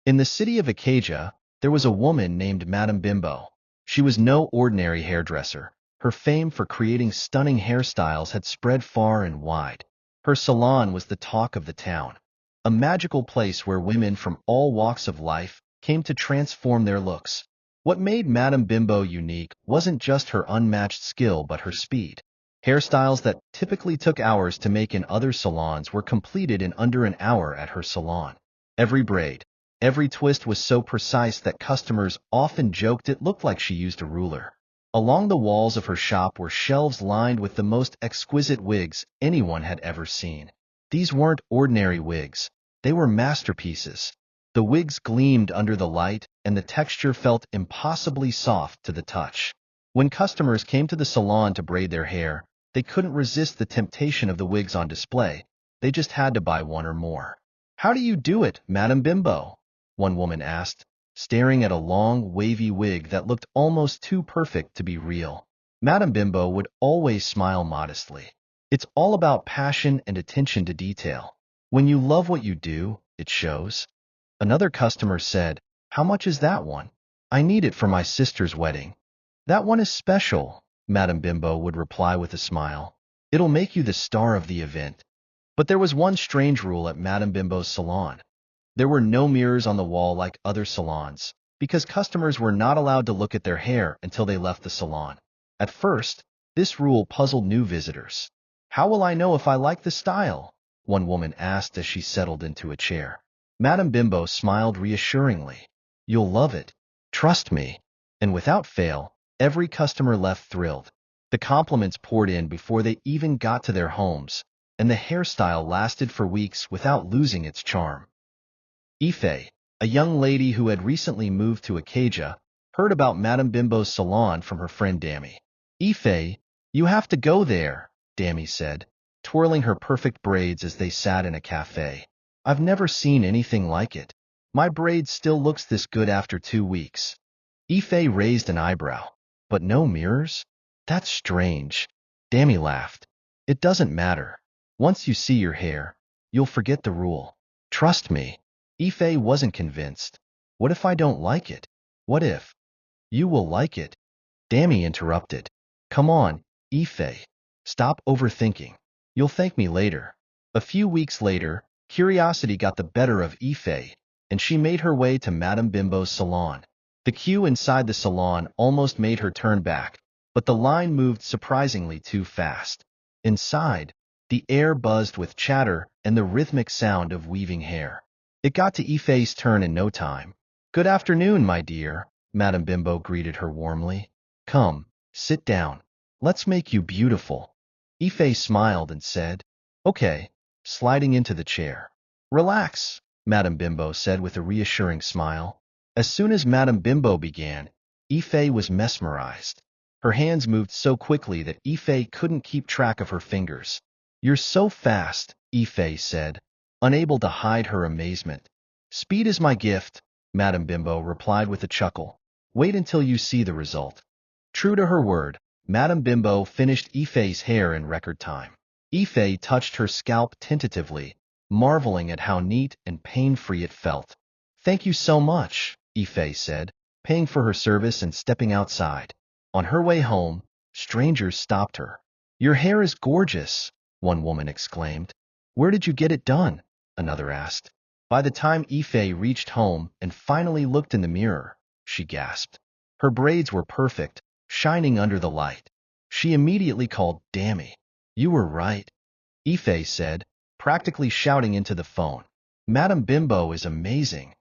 In the city of Acacia, there was a woman named Madame Bimbo. She was no ordinary hairdresser. Her fame for creating stunning hairstyles had spread far and wide. Her salon was the talk of the town, a magical place where women from all walks of life came to transform their looks. What made Madame Bimbo unique wasn't just her unmatched skill but her speed. Hairstyles that typically took hours to make in other salons were completed in under an hour at her salon. Every braid, every twist was so precise that customers often joked it looked like she used a ruler. Along the walls of her shop were shelves lined with the most exquisite wigs anyone had ever seen. These weren't ordinary wigs. They were masterpieces. The wigs gleamed under the light, and the texture felt impossibly soft to the touch. When customers came to the salon to braid their hair, they couldn't resist the temptation of the wigs on display. They just had to buy one or more. "How do you do it, Madame Bimbo?" one woman asked, staring at a long, wavy wig that looked almost too perfect to be real. Madame Bimbo would always smile modestly. "It's all about passion and attention to detail. When you love what you do, it shows." Another customer said, "How much is that one? I need it for my sister's wedding." "That one is special," Madame Bimbo would reply with a smile. "It'll make you the star of the event." But there was one strange rule at Madame Bimbo's salon. There were no mirrors on the wall like other salons, because customers were not allowed to look at their hair until they left the salon. At first, this rule puzzled new visitors. "How will I know if I like the style?" one woman asked as she settled into a chair. Madame Bimbo smiled reassuringly. "You'll love it. Trust me." And without fail, every customer left thrilled. The compliments poured in before they even got to their homes, and the hairstyle lasted for weeks without losing its charm. Ife, a young lady who had recently moved to Acacia, heard about Madame Bimbo's salon from her friend Dammy. "Ife, you have to go there," Dammy said, twirling her perfect braids as they sat in a cafe. "I've never seen anything like it. My braid still looks this good after 2 weeks." Ife raised an eyebrow. "But no mirrors? That's strange." Dammy laughed. "It doesn't matter. Once you see your hair, you'll forget the rule. Trust me." Ife wasn't convinced. "What if I don't like it?" "What if?" "You will like it." Dammy interrupted. "Come on, Ife. Stop overthinking. You'll thank me later." A few weeks later, curiosity got the better of Ife, and she made her way to Madame Bimbo's salon. The queue inside the salon almost made her turn back, but the line moved surprisingly too fast. Inside, the air buzzed with chatter and the rhythmic sound of weaving hair. It got to Ife's turn in no time. "Good afternoon, my dear," Madame Bimbo greeted her warmly. "Come, sit down. Let's make you beautiful." Ife smiled and said, "Okay," sliding into the chair. "Relax," Madame Bimbo said with a reassuring smile. As soon as Madame Bimbo began, Ife was mesmerized. Her hands moved so quickly that Ife couldn't keep track of her fingers. "You're so fast," Ife said, unable to hide her amazement. "Speed is my gift," Madame Bimbo replied with a chuckle. "Wait until you see the result." True to her word, Madame Bimbo finished Ife's hair in record time. Ife touched her scalp tentatively, marveling at how neat and pain-free it felt. "Thank you so much," Ife said, paying for her service and stepping outside. On her way home, strangers stopped her. "Your hair is gorgeous," one woman exclaimed. "Where did you get it done?" another asked. By the time Ife reached home and finally looked in the mirror, she gasped. Her braids were perfect, shining under the light. She immediately called Dammy. "You were right," Ife said, practically shouting into the phone. "Madame Bimbo is amazing."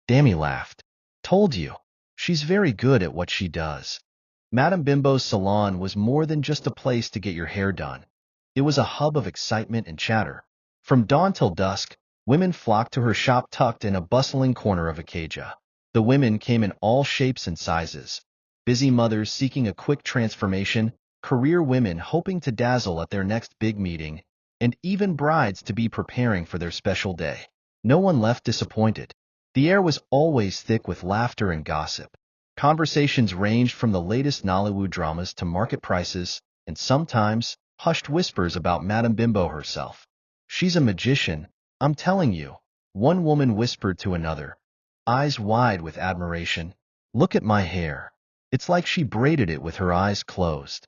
Dammy laughed. "Told you. She's very good at what she does." Madame Bimbo's salon was more than just a place to get your hair done. It was a hub of excitement and chatter. From dawn till dusk, women flocked to her shop tucked in a bustling corner of Acacia. The women came in all shapes and sizes. Busy mothers seeking a quick transformation, career women hoping to dazzle at their next big meeting, and even brides to be preparing for their special day. No one left disappointed. The air was always thick with laughter and gossip. Conversations ranged from the latest Nollywood dramas to market prices, and sometimes hushed whispers about Madame Bimbo herself. "She's a magician, I'm telling you," one woman whispered to another. eyes wide with admiration. Look at my hair. It's like she braided it with her eyes closed.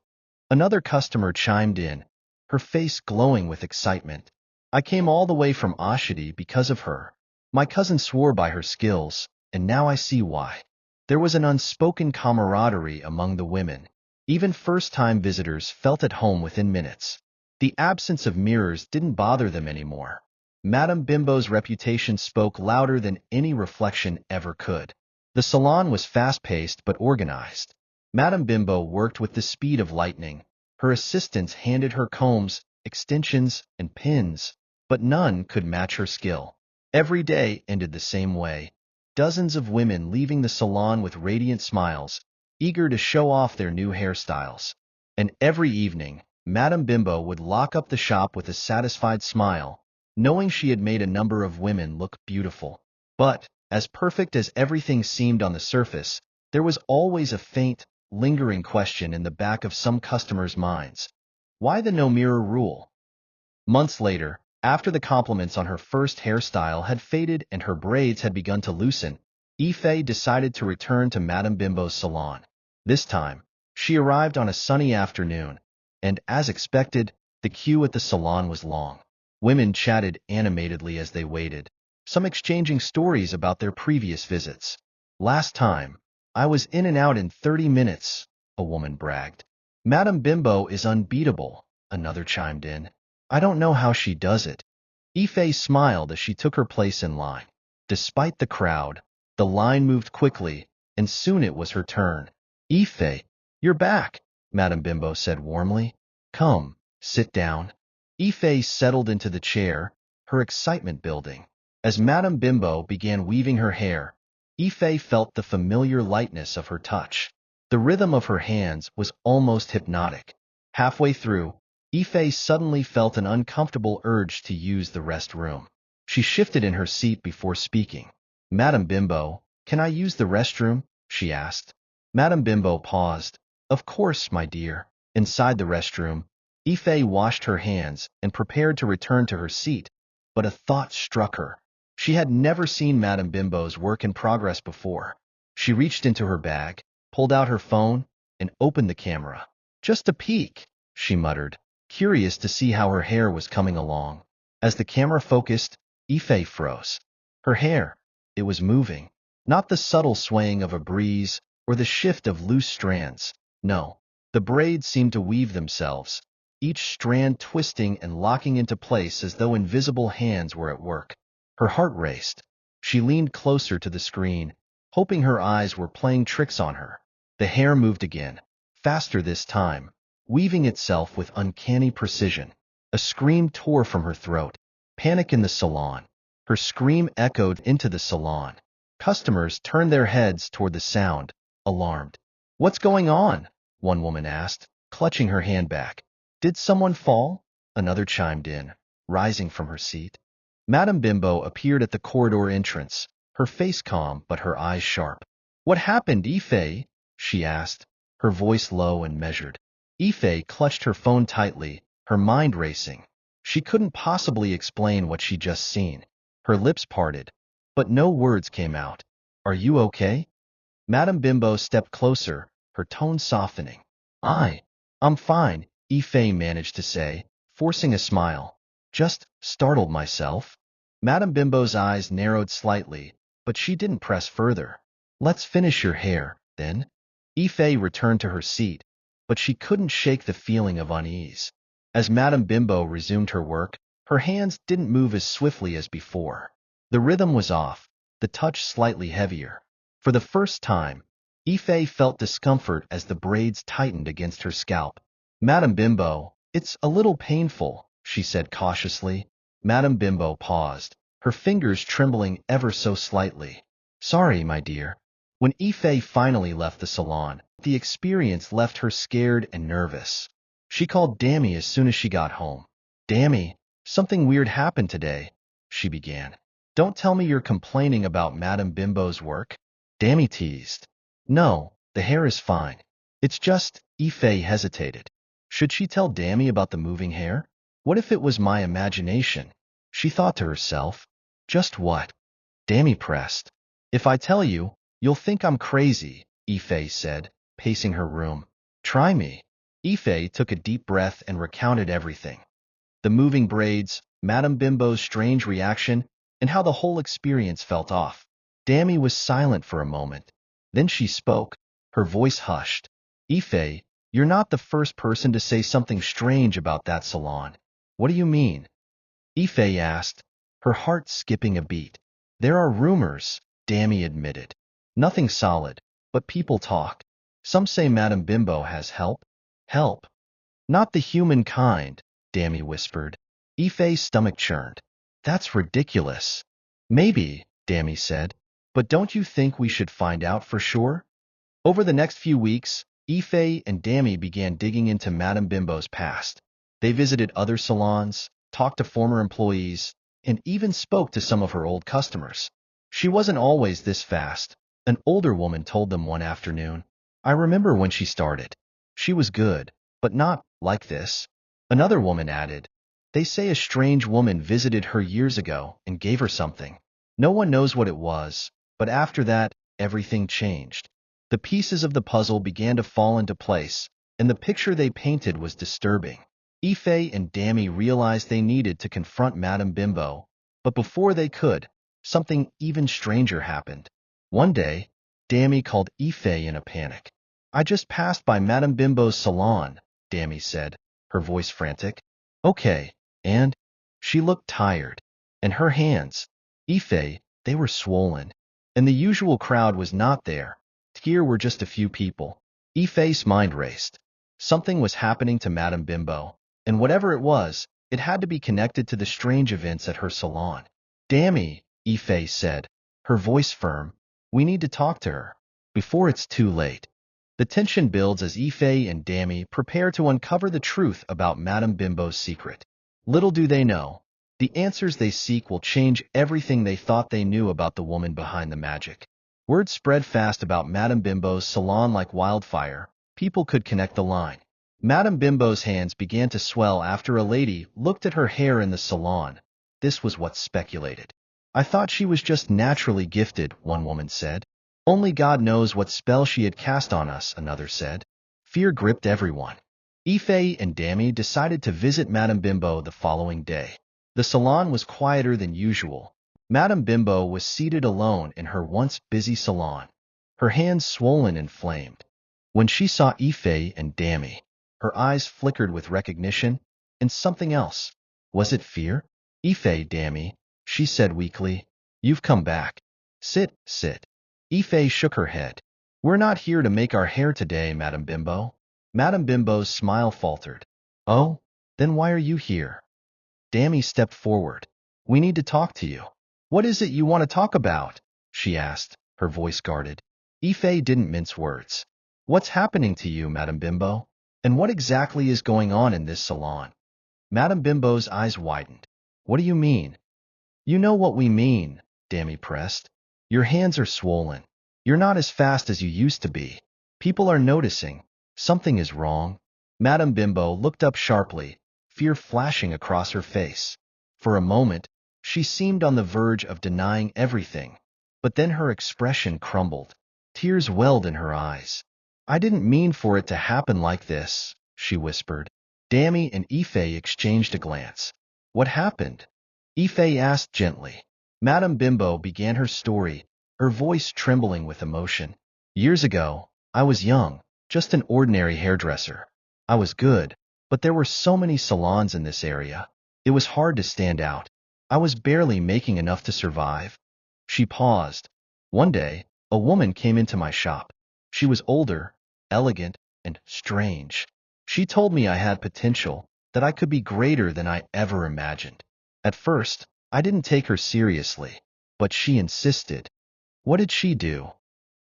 Another customer chimed in, her face glowing with excitement. I came all the way from Ashidi because of her. My cousin swore by her skills, and now I see why. There was an unspoken camaraderie among the women. Even first-time visitors felt at home within minutes. The absence of mirrors didn't bother them anymore. Madame Bimbo's reputation spoke louder than any reflection ever could. The salon was fast-paced but organized. Madame Bimbo worked with the speed of lightning. Her assistants handed her combs, extensions, and pins, but none could match her skill. Every day ended the same way. Dozens of women leaving the salon with radiant smiles, eager to show off their new hairstyles. And every evening, Madame Bimbo would lock up the shop with a satisfied smile, knowing she had made a number of women look beautiful. But, as perfect as everything seemed on the surface, there was always a faint, lingering question in the back of some customers' minds. Why the no-mirror rule? Months later, after the compliments on her first hairstyle had faded and her braids had begun to loosen, Ife decided to return to Madame Bimbo's salon. This time, she arrived on a sunny afternoon, and as expected, the queue at the salon was long. Women chatted animatedly as they waited, some exchanging stories about their previous visits. Last time, I was in and out in 30 minutes, a woman bragged. Madame Bimbo is unbeatable, another chimed in. I don't know how she does it. Ife smiled as she took her place in line. Despite the crowd, the line moved quickly, and soon it was her turn. Ife, you're back, Madame Bimbo said warmly. Come, sit down. Ife settled into the chair, her excitement building. As Madame Bimbo began weaving her hair, Ife felt the familiar lightness of her touch. The rhythm of her hands was almost hypnotic. Halfway through, Ife suddenly felt an uncomfortable urge to use the restroom. She shifted in her seat before speaking. Madame Bimbo, can I use the restroom? She asked. Madame Bimbo paused. Of course, my dear. Inside the restroom, Ife washed her hands and prepared to return to her seat, but a thought struck her. She had never seen Madame Bimbo's work in progress before. She reached into her bag, pulled out her phone, and opened the camera. Just a peek, she muttered, curious to see how her hair was coming along. As the camera focused, Ife froze. Her hair, it was moving. Not the subtle swaying of a breeze or the shift of loose strands. No, the braids seemed to weave themselves, each strand twisting and locking into place as though invisible hands were at work. Her heart raced. She leaned closer to the screen, hoping her eyes were playing tricks on her. The hair moved again, faster this time, weaving itself with uncanny precision. A scream tore from her throat. Panic in the salon. Her scream echoed into the salon. Customers turned their heads toward the sound, alarmed. What's going on? One woman asked, clutching her handbag. Did someone fall? Another chimed in, rising from her seat. Madame Bimbo appeared at the corridor entrance, her face calm but her eyes sharp. What happened, Ife? She asked, her voice low and measured. Ife clutched her phone tightly, her mind racing. She couldn't possibly explain what she'd just seen. Her lips parted, but no words came out. Are you okay? Madame Bimbo stepped closer, her tone softening. I'm fine, Ife managed to say, forcing a smile. Just startled myself. Madame Bimbo's eyes narrowed slightly, but she didn't press further. Let's finish your hair, then. Ife returned to her seat, but she couldn't shake the feeling of unease. As Madame Bimbo resumed her work, her hands didn't move as swiftly as before. The rhythm was off, the touch slightly heavier. For the first time, Ife felt discomfort as the braids tightened against her scalp. Madame Bimbo, it's a little painful, she said cautiously. Madame Bimbo paused, her fingers trembling ever so slightly. Sorry, my dear. When Ife finally left the salon, the experience left her scared and nervous. She called Dammy as soon as she got home. Dammy, something weird happened today, she began. Don't tell me you're complaining about Madame Bimbo's work? Dammy teased. No, the hair is fine. It's just, Ife hesitated. Should she tell Dammy about the moving hair? What if it was my imagination? She thought to herself. Just what? Dammy pressed. If I tell you, you'll think I'm crazy, Ife said, pacing her room. Try me. Ife took a deep breath and recounted everything. The moving braids, Madame Bimbo's strange reaction, and how the whole experience felt off. Dammy was silent for a moment. Then she spoke, her voice hushed. Ife, you're not the first person to say something strange about that salon. What do you mean? Ife asked, her heart skipping a beat. There are rumors, Dammy admitted. Nothing solid, but people talk. Some say Madame Bimbo has help. Help. Not the human kind, Dammy whispered. Ife's stomach churned. That's ridiculous. Maybe, Dammy said. But don't you think we should find out for sure? Over the next few weeks, Ife and Dammy began digging into Madame Bimbo's past. They visited other salons, talked to former employees, and even spoke to some of her old customers. She wasn't always this fast, an older woman told them one afternoon. I remember when she started. She was good, but not like this. Another woman added, they say a strange woman visited her years ago and gave her something. No one knows what it was, but after that, everything changed. The pieces of the puzzle began to fall into place, and the picture they painted was disturbing. Ife and Dammy realized they needed to confront Madame Bimbo, but before they could, something even stranger happened. One day, Dammy called Ife in a panic. I just passed by Madame Bimbo's salon, Dammy said, her voice frantic. Okay, and? She looked tired, and her hands, Ife, they were swollen, and the usual crowd was not there. Here were just a few people. Ife's mind raced. Something was happening to Madame Bimbo, and whatever it was, it had to be connected to the strange events at her salon. Dammy, Ife said, her voice firm, we need to talk to her, before it's too late. The tension builds as Ife and Dammy prepare to uncover the truth about Madame Bimbo's secret. Little do they know, the answers they seek will change everything they thought they knew about the woman behind the magic. Word spread fast about Madame Bimbo's salon like wildfire. People could connect the line. Madame Bimbo's hands began to swell after a lady looked at her hair in the salon. This was what's speculated. I thought she was just naturally gifted, one woman said. Only God knows what spell she had cast on us, another said. Fear gripped everyone. Ife and Dammy decided to visit Madame Bimbo the following day. The salon was quieter than usual. Madame Bimbo was seated alone in her once busy salon, her hands swollen and inflamed. When she saw Ife and Dammy, her eyes flickered with recognition and something else. Was it fear? Ife, Dammy, she said weakly. You've come back. Sit, sit. Ife shook her head. We're not here to make our hair today, Madame Bimbo. Madame Bimbo's smile faltered. Oh, then why are you here? Dammy stepped forward. We need to talk to you. What is it you want to talk about? She asked, her voice guarded. Ife didn't mince words. What's happening to you, Madame Bimbo? And what exactly is going on in this salon? Madame Bimbo's eyes widened. What do you mean? You know what we mean, Dammy pressed. Your hands are swollen. You're not as fast as you used to be. People are noticing. Something is wrong. Madame Bimbo looked up sharply, fear flashing across her face. For a moment, she seemed on the verge of denying everything, but then her expression crumbled. Tears welled in her eyes. I didn't mean for it to happen like this, she whispered. Dammy and Ife exchanged a glance. What happened? Ife asked gently. Madame Bimbo began her story, her voice trembling with emotion. Years ago, I was young, just an ordinary hairdresser. I was good, but there were so many salons in this area. It was hard to stand out. I was barely making enough to survive. She paused. One day, a woman came into my shop. She was older, elegant, and strange. She told me I had potential, that I could be greater than I ever imagined. At first, I didn't take her seriously, but she insisted. What did she do?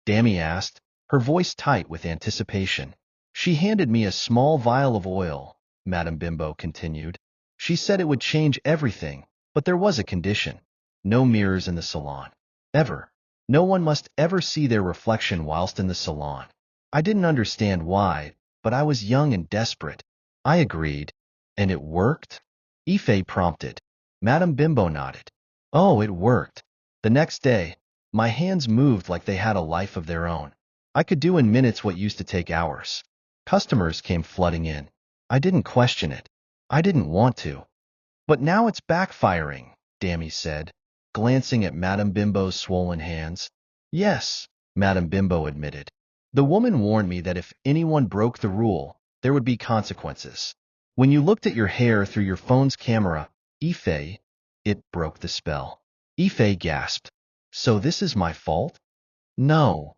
Dammy asked, her voice tight with anticipation. She handed me a small vial of oil, Madame Bimbo continued. She said it would change everything, but there was a condition. No mirrors in the salon. Ever. No one must ever see their reflection whilst in the salon. I didn't understand why, but I was young and desperate. I agreed. And it worked? Ife prompted. Madame Bimbo nodded. Oh, it worked. The next day, My hands moved like they had a life of their own. I could do in minutes what used to take hours. Customers came flooding in. I didn't question it. I didn't want to. But now it's backfiring, Dammy said, glancing at Madame Bimbo's swollen hands. Yes, Madame Bimbo admitted. The woman warned me that if anyone broke the rule, there would be consequences. When you looked at your hair through your phone's camera, Ife, it broke the spell. Ife gasped. So this is my fault? No,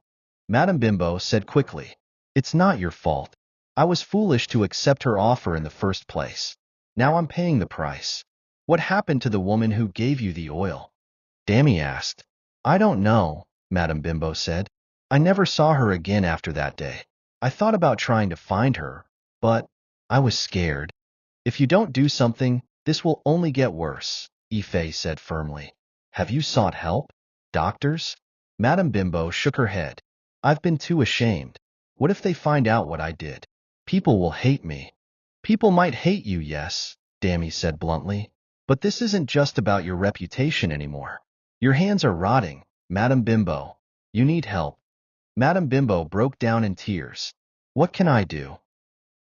Madame Bimbo said quickly. It's not your fault. I was foolish to accept her offer in the first place. Now I'm paying the price. What happened to the woman who gave you the oil? Dammy asked. I don't know, Madame Bimbo said. I never saw her again after that day. I thought about trying to find her, but I was scared. If you don't do something, this will only get worse, Ife said firmly. Have you sought help? Doctors? Madame Bimbo shook her head. I've been too ashamed. What if they find out what I did? People will hate me. People might hate you, yes, Dammy said bluntly. But this isn't just about your reputation anymore. Your hands are rotting, Madame Bimbo. You need help. Madame Bimbo broke down in tears. What can I do?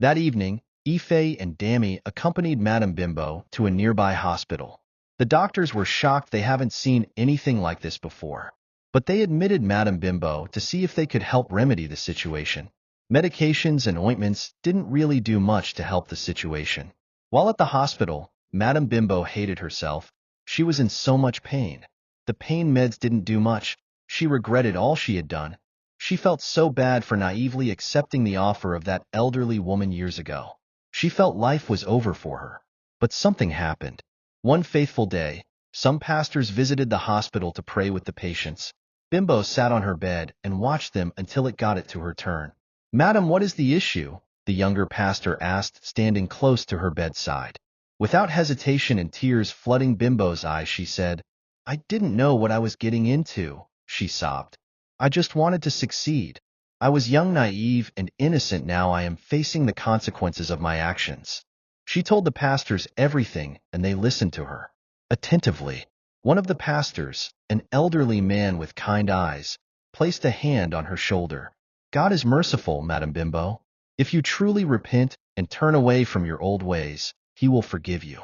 That evening, Ife and Dammy accompanied Madame Bimbo to a nearby hospital. The doctors were shocked they haven't seen anything like this before. But they admitted Madame Bimbo to see if they could help remedy the situation. Medications and ointments didn't really do much to help the situation. While at the hospital, Madame Bimbo hated herself. She was in so much pain. The pain meds didn't do much. She regretted all she had done. She felt so bad for naively accepting the offer of that elderly woman years ago. She felt life was over for her. But something happened. One faithful day, some pastors visited the hospital to pray with the patients. Bimbo sat on her bed and watched them until it got to her turn. Madam, what is the issue? The younger pastor asked, standing close to her bedside. Without hesitation and tears flooding Bimbo's eyes, she said, I didn't know what I was getting into, she sobbed. I just wanted to succeed. I was young, naive, and innocent. Now I am facing the consequences of my actions. She told the pastors everything, and they listened to her attentively. One of the pastors, an elderly man with kind eyes, placed a hand on her shoulder. God is merciful, Madame Bimbo. If you truly repent and turn away from your old ways, he will forgive you.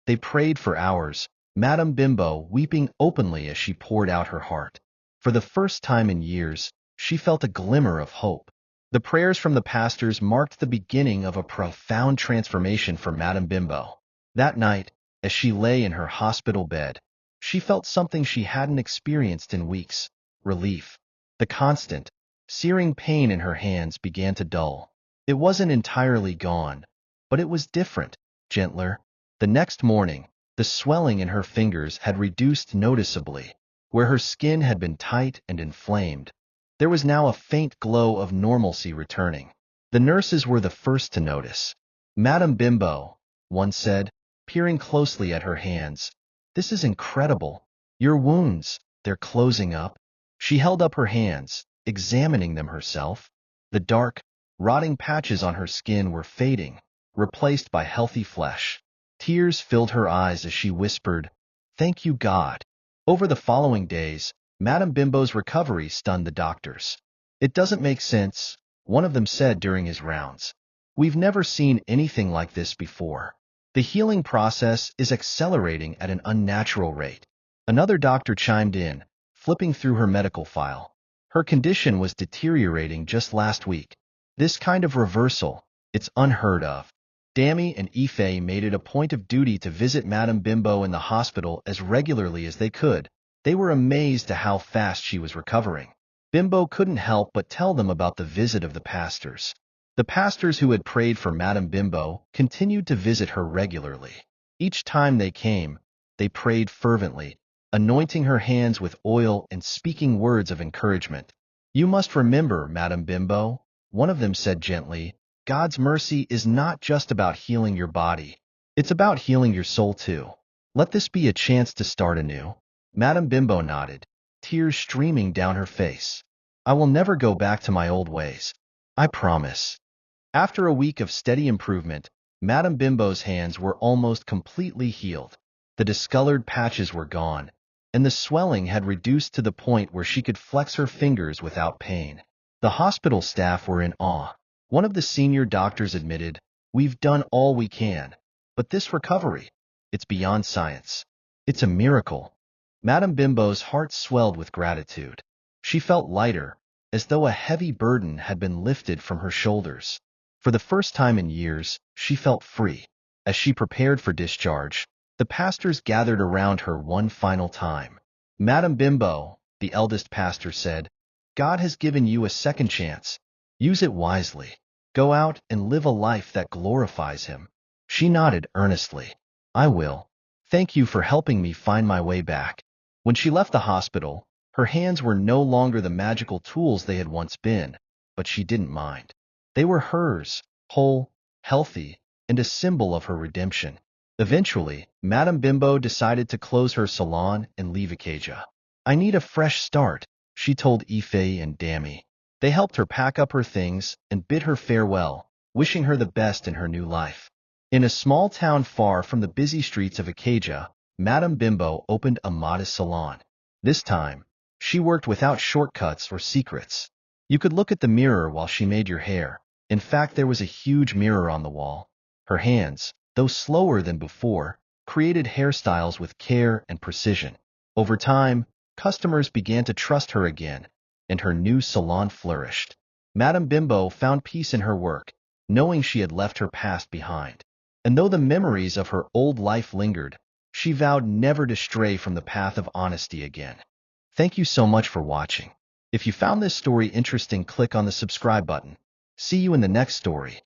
They prayed for hours, Madame Bimbo weeping openly as she poured out her heart. For the first time in years, she felt a glimmer of hope. The prayers from the pastors marked the beginning of a profound transformation for Madame Bimbo. That night, as she lay in her hospital bed, she felt something she hadn't experienced in weeks: relief. The constant, searing pain in her hands began to dull. It wasn't entirely gone, but it was different, gentler. The next morning, the swelling in her fingers had reduced noticeably. Where her skin had been tight and inflamed, there was now a faint glow of normalcy returning. The nurses were the first to notice. Madame Bimbo, one said, peering closely at her hands, this is incredible. Your wounds, they're closing up. She held up her hands, examining them herself. The dark, rotting patches on her skin were fading, replaced by healthy flesh. Tears filled her eyes as she whispered, Thank you, God. Over the following days, Madame Bimbo's recovery stunned the doctors. It doesn't make sense, one of them said during his rounds. We've never seen anything like this before. The healing process is accelerating at an unnatural rate. Another doctor chimed in, flipping through her medical file. Her condition was deteriorating just last week. This kind of reversal, it's unheard of. Dammy and Ife made it a point of duty to visit Madame Bimbo in the hospital as regularly as they could. They were amazed at how fast she was recovering. Bimbo couldn't help but tell them about the visit of the pastors. The pastors who had prayed for Madame Bimbo continued to visit her regularly. Each time they came, they prayed fervently, anointing her hands with oil and speaking words of encouragement. You must remember, Madame Bimbo, one of them said gently, God's mercy is not just about healing your body. It's about healing your soul too. Let this be a chance to start anew. Madame Bimbo nodded, tears streaming down her face. I will never go back to my old ways. I promise. After a week of steady improvement, Madame Bimbo's hands were almost completely healed. The discolored patches were gone, and the swelling had reduced to the point where she could flex her fingers without pain. The hospital staff were in awe. One of the senior doctors admitted, "We've done all we can, but this recovery, it's beyond science. It's a miracle." Madame Bimbo's heart swelled with gratitude. She felt lighter, as though a heavy burden had been lifted from her shoulders. For the first time in years, she felt free. As she prepared for discharge, the pastors gathered around her one final time. "Madame Bimbo," the eldest pastor said, "God has given you a second chance. Use it wisely. Go out and live a life that glorifies Him." She nodded earnestly. "I will. Thank you for helping me find my way back." When she left the hospital, her hands were no longer the magical tools they had once been, but she didn't mind. They were hers, whole, healthy, and a symbol of her redemption. Eventually, Madame Bimbo decided to close her salon and leave Ikeja. "I need a fresh start," she told Ife and Dami. They helped her pack up her things and bid her farewell, wishing her the best in her new life. In a small town far from the busy streets of Ikeja, Madame Bimbo opened a modest salon. This time, she worked without shortcuts or secrets. You could look at the mirror while she made your hair. In fact, there was a huge mirror on the wall. Her hands, though slower than before, created hairstyles with care and precision. Over time, customers began to trust her again, and her new salon flourished. Madame Bimbo found peace in her work, knowing she had left her past behind. And though the memories of her old life lingered, she vowed never to stray from the path of honesty again. Thank you so much for watching. If you found this story interesting, click on the subscribe button. See you in the next story.